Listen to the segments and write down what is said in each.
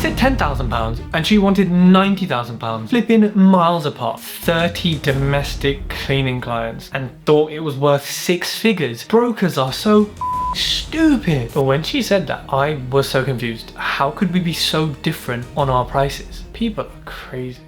said £10,000 and she wanted £90,000, flipping miles apart. 30 domestic cleaning clients and thought it was worth 6 figures. Brokers are so stupid. But when she said that, I was so confused. How could we be so different on our prices? People are crazy.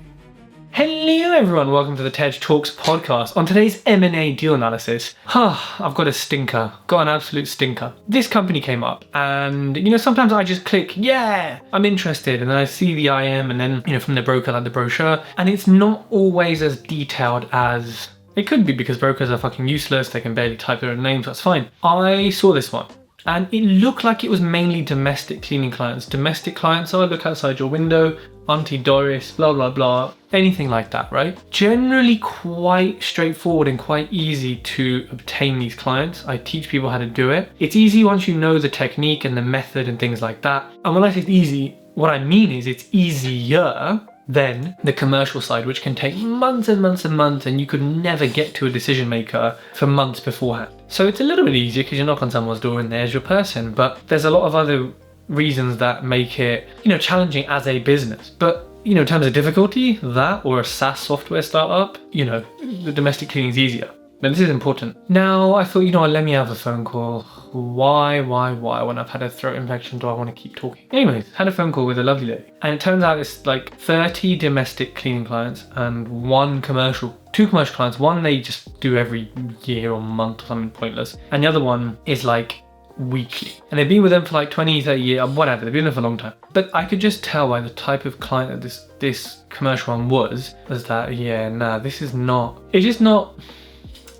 Hello everyone, welcome to the TED Talks podcast. On today's M&A Deal Analysis, I've got a stinker, got an absolute stinker. This company came up and, sometimes I just click, yeah, I'm interested. And then I see the IM and then, from the broker, like the brochure. And it's not always as detailed as it could be because brokers are fucking useless. They can barely type their own names, that's fine. I saw this one. And it looked like it was mainly domestic cleaning clients. Domestic clients are look outside your window, Auntie Doris, blah, blah, blah, anything like that, right? Generally quite straightforward and quite easy to obtain these clients. I teach people how to do it. It's easy once you know the technique and the method and things like that. And when I say it's easy, what I mean is it's easier than the commercial side, which can take months and months and months, and you could never get to a decision maker for months beforehand. So it's a little bit easier because you knock on someone's door and there's your person, but there's a lot of other reasons that make it, challenging as a business. But, in terms of difficulty, that or a SaaS software startup, the domestic cleaning is easier. But this is important. Now I thought, let me have a phone call. Why? When I've had a throat infection, do I want to keep talking? Anyways, had a phone call with a lovely lady. And it turns out it's like 30 domestic cleaning clients and two commercial clients. One they just do every year or month or something pointless. And the other one is like weekly. And they've been with them for like 20, 30 years, whatever. They've been there for a long time. But I could just tell by the type of client that this commercial one was that,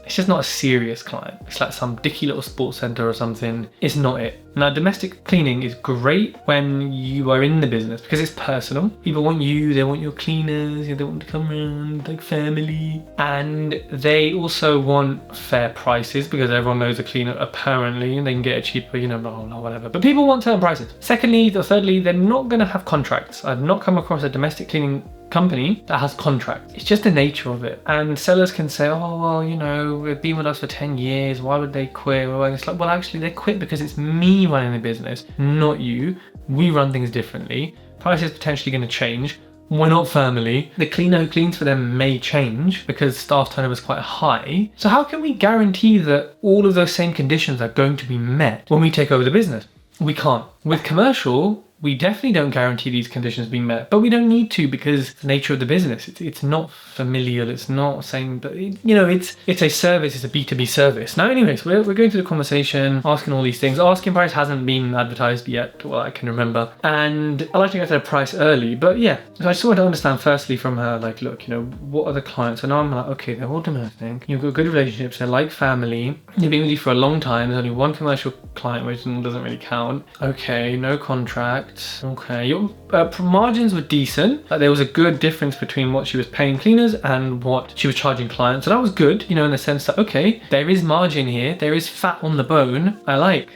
it's just not a serious client. It's like some dicky little sports center or something. It's not it. Now, domestic cleaning is great when you are in the business because it's personal. People want you, they want your cleaners, they want to come around like family. And they also want fair prices because everyone knows a cleaner apparently and they can get it cheaper, blah, blah, blah, whatever. But people want certain prices. Secondly or thirdly, they're not going to have contracts. I've not come across a domestic cleaning company that has contracts. It's just the nature of it. And sellers can say, they've been with us for 10 years. Why would they quit? And it's like, well, actually they quit because it's me running the business, not you. We run things differently. Price is potentially going to change. We're not family. The cleaner who cleans for them may change because staff turnover is quite high. So how can we guarantee that all of those same conditions are going to be met when we take over the business? We can't. With commercial, we definitely don't guarantee these conditions being met, but we don't need to because the nature of the business, it's not familial, it's not saying, but it's a service, it's a B2B service. Now anyways, we're going through the conversation, asking all these things. Asking price hasn't been advertised yet, well I can remember, and I like to get to the price early, but yeah. So I just wanted to understand firstly from her, like, look, what are the clients? And now I'm like, okay, they're all domestic, you've got good relationships, they're like family, they've been with you for a long time, there's only one commercial client, which doesn't really count. Okay, no contract. Okay, your margins were decent. Like there was a good difference between what she was paying cleaners and what she was charging clients. So that was good, in the sense that, okay, there is margin here. There is fat on the bone. I like,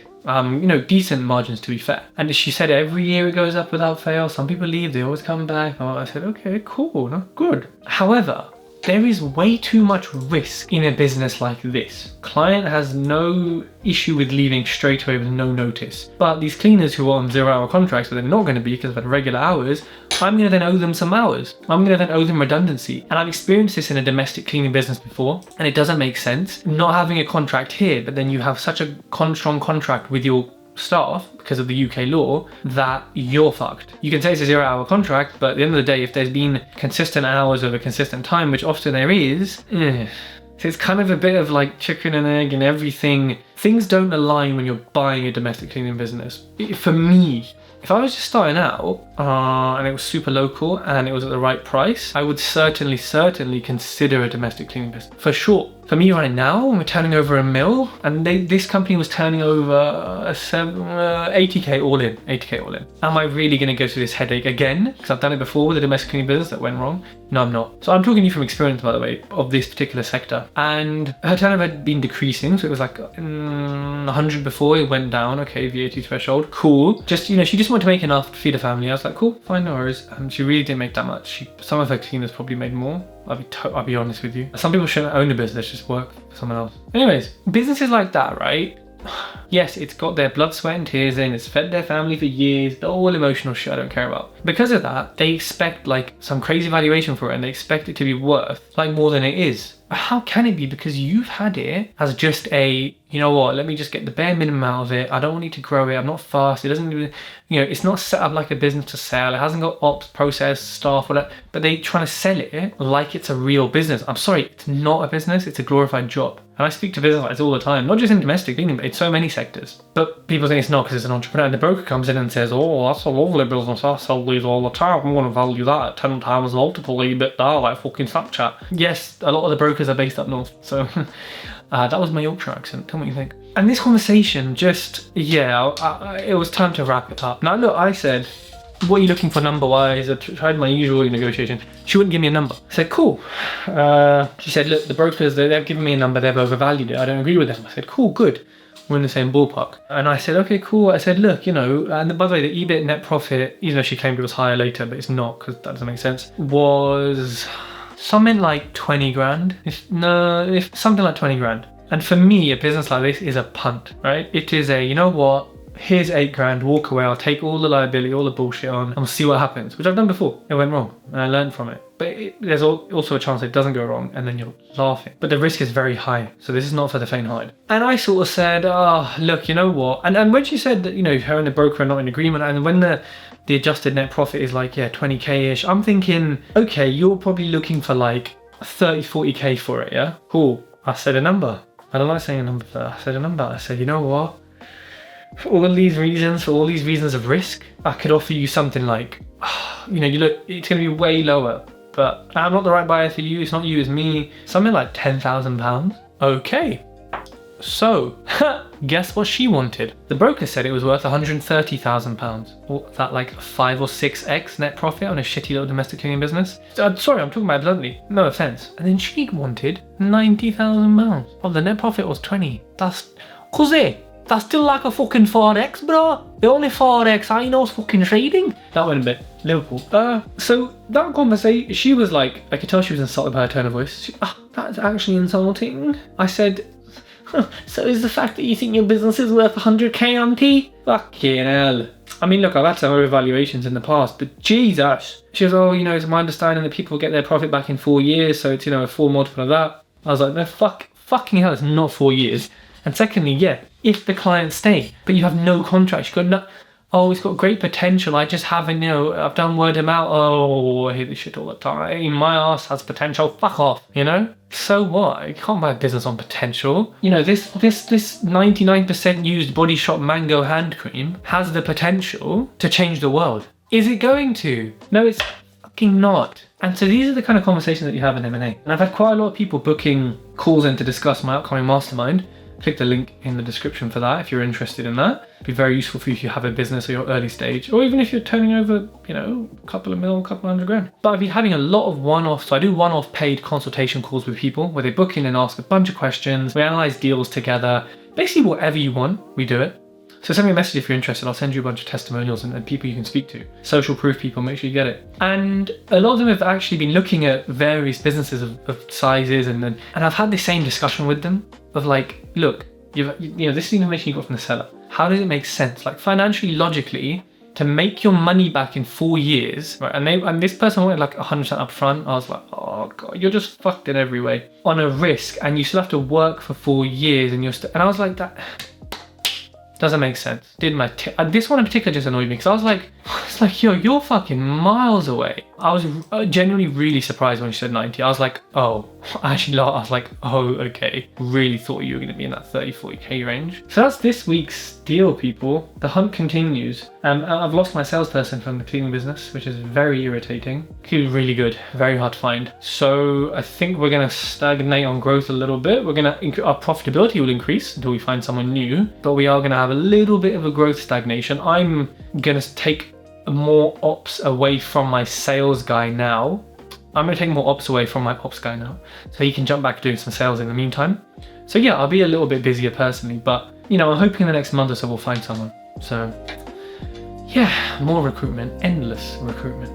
decent margins to be fair. And she said every year it goes up without fail. Some people leave, they always come back. Oh, I said, okay, cool, no, good. However, there is way too much risk in a business like this. Client has no issue with leaving straight away with no notice. But these cleaners who are on 0-hour contracts, but they're not going to be because they've had regular hours, I'm going to then owe them some hours. I'm going to then owe them redundancy. And I've experienced this in a domestic cleaning business before, and it doesn't make sense. Not having a contract here, but then you have such a strong contract with your staff because of the UK law that you're fucked. You can say it's a 0-hour contract, but at the end of the day, if there's been consistent hours over consistent time, which often there is, so it's kind of a bit of like chicken and egg and everything. Things don't align when you're buying a domestic cleaning business. For me, if I was just starting out and it was super local and it was at the right price, I would certainly consider a domestic cleaning business for sure. For me right now, we're turning over $1 million, and this company was turning over 80k all in. Am I really going to go through this headache again? Because I've done it before with a domestic cleaning business that went wrong. No, I'm not. So I'm talking to you from experience, by the way, of this particular sector. And her turnover had been decreasing, so it was like 100 before, it went down. Okay, VAT threshold, cool. Just she just wanted to make enough to feed a family. I was like, cool, fine, no worries. And she really didn't make that much. Some of her cleaners probably made more. I'll be honest with you. Some people shouldn't own a business, just work for someone else. Anyways, businesses like that, right? Yes, it's got their blood, sweat and tears in, it's fed their family for years, the all emotional shit I don't care about. Because of that, they expect like some crazy valuation for it and they expect it to be worth like more than it is. How can it be? Because you've had it as just a, you know what, let me just get the bare minimum out of it. I don't need to grow it. I'm not fast. It doesn't even, it's not set up like a business to sell. It hasn't got ops, process, staff, whatever. But they trying to sell it like it's a real business. I'm sorry, it's not a business. It's a glorified job. And I speak to business like this all the time, not just in domestic cleaning, but in so many sectors. But people think it's not because it's an entrepreneur. And the broker comes in and says, oh, that's a lovely business. I sell these all the time. I'm going to value that at 10 times multiple EBITDA, like fucking Snapchat. Yes, a lot of the brokers are based up north. So that was my Yorkshire accent. Tell me what you think. And this conversation just, it was time to wrap it up. Now, look, I said, what are you looking for number-wise? I tried my usual negotiation. She wouldn't give me a number. I said, cool. She said, look, the brokers, they've given me a number, they've overvalued it. I don't agree with them. I said, cool, good. We're in the same ballpark. And I said, okay, cool. I said, look, and by the way, the EBIT net profit, even though she claimed it was higher later, but it's not because that doesn't make sense, was something like 20 grand. If something like 20 grand. And for me, a business like this is a punt, right? It is a, you know what? Here's 8 grand, walk away, I'll take all the liability, all the bullshit on, and we'll see what happens, which I've done before. It went wrong, and I learned from it. But there's also a chance it doesn't go wrong, and then you're laughing. But the risk is very high, so this is not for the faint-hearted. And I sort of said, look, you know what? And when she said that, her and the broker are not in agreement, and when the adjusted net profit is like, 20k-ish, I'm thinking, okay, you're probably looking for like 30, 40k for it, yeah? Cool. I said a number. I don't like saying a number for that. I said a number. I said, you know what? For all these reasons of risk, I could offer you something like, you look, it's going to be way lower, but I'm not the right buyer for you. It's not you, it's me. Something like £10,000. Okay. So, guess what she wanted? The broker said it was worth £130,000. Or that like 5 or 6x net profit on a shitty little domestic cleaning business. Sorry, I'm talking about it bluntly. No offense. And then she wanted £90,000. Oh, the net profit was 20. That's crazy. That's still like a fucking 4x, bro. The only 4x I know is fucking trading. That went a bit Liverpool. So that conversation, she was like, I could tell she was insulted by her tone of voice. That's actually insulting. I said, so is the fact that you think your business is worth 100k, auntie? Fucking hell. I mean, look, I've had some overvaluations in the past, but Jesus. She goes, it's my understanding that people get their profit back in 4 years, so it's, a 4 multiple of that. I was like, no, fucking hell, it's not 4 years. And secondly, if the clients stay, but you have no contract, you got it's got great potential. I just haven't, I've done word of mouth. Oh, I hear this shit all the time. My ass has potential. Fuck off, So what? You can't buy a business on potential. This 99% used Body Shop Mango hand cream has the potential to change the world. Is it going to? No, it's fucking not. And so these are the kind of conversations that you have in M&A. And I've had quite a lot of people booking calls in to discuss my upcoming mastermind. Click the link in the description for that if you're interested in that. It'd be very useful for you if you have a business or you're early stage, or even if you're turning over, a couple of mil, a couple hundred grand. But I've been having a lot of one-off, so I do one-off paid consultation calls with people where they book in and ask a bunch of questions. We analyze deals together. Basically whatever you want, we do it. So send me a message if you're interested. I'll send you a bunch of testimonials and people you can speak to. Social proof people, make sure you get it. And a lot of them have actually been looking at various businesses of sizes and I've had the same discussion with them of like, look, this is the information you got from the seller. How does it make sense? Like financially, logically, to make your money back in 4 years, right? And this person wanted like 100% up front. I was like, oh God, you're just fucked in every way. On a risk, and you still have to work for 4 years and and I was like, that doesn't make sense. This one in particular just annoyed me because I was like, yo, you're fucking miles away. I was genuinely really surprised when she said 90. I was like, oh, actually, I was like, oh, okay. Really thought you were going to be in that 30, 40k range. So that's this week's deal, people. The hunt continues. I've lost my salesperson from the cleaning business, which is very irritating. He was really good, very hard to find. So I think we're going to stagnate on growth a little bit. Our profitability will increase until we find someone new, but we are going to have a little bit of a growth stagnation. I'm going to take more ops away from my sales guy now. I'm going to take more ops away from my ops guy now, so he can jump back to doing some sales in the meantime. So yeah, I'll be a little bit busier personally, but I'm hoping in the next month or so we'll find someone. So yeah, more recruitment, endless recruitment.